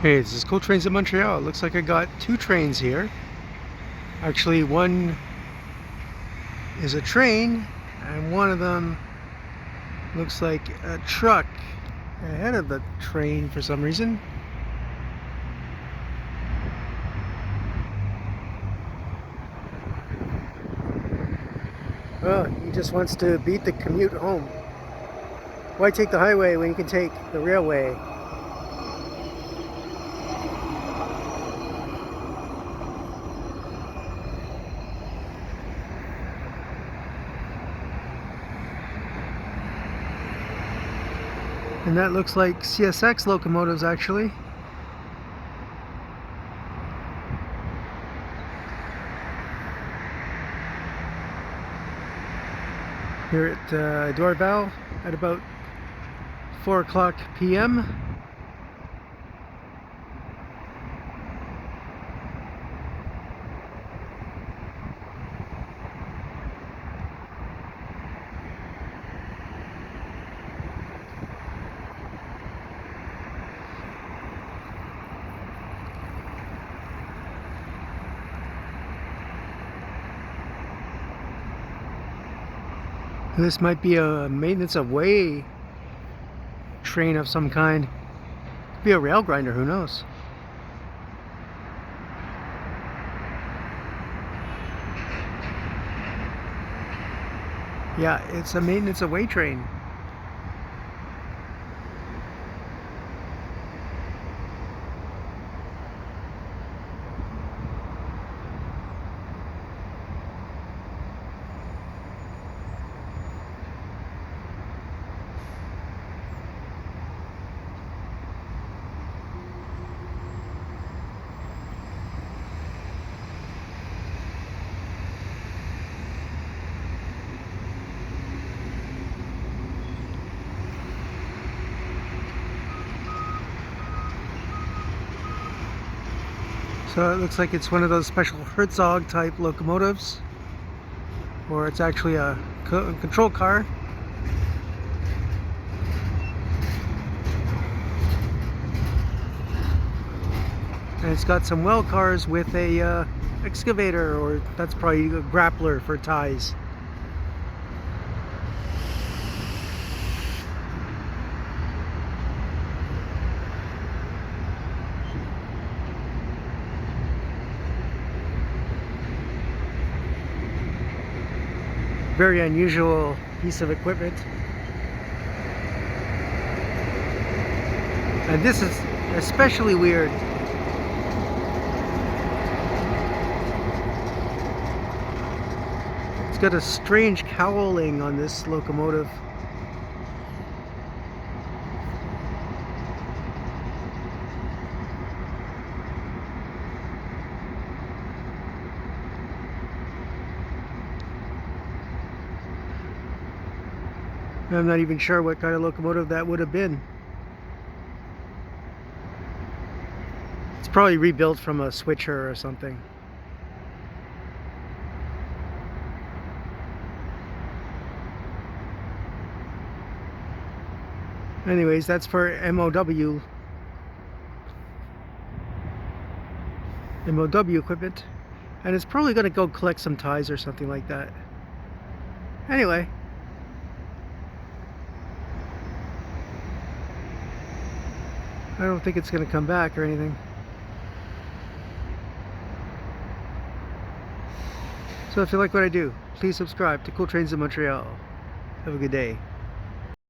Hey, this is Cool Trains in Montreal. It looks like I got two trains here. Actually, one is a train, and one of them looks like a truck ahead of the train for some reason. Well, he just wants to beat the commute home. Why take the highway when you can take the railway? And that looks like CSX locomotives, actually. Here at Dorval at about 4 o'clock p.m. This might be a maintenance of way train of some kind. Could be a rail grinder, who knows? Yeah, it's a maintenance of way train. So it looks like it's one of those special Herzog type locomotives, or it's actually a control car. And it's got some well cars with a excavator, or that's probably a grappler for ties. Very unusual piece of equipment. And this is especially weird. It's got a strange cowling on this locomotive. I'm not even sure what kind of locomotive that would have been. It's probably rebuilt from a switcher or something. Anyways, that's for MOW equipment. And it's probably going to go collect some ties or something like that. Anyway. I don't think it's going to come back or anything. So if you like what I do, please subscribe to Cool Trains in Montreal. Have a good day.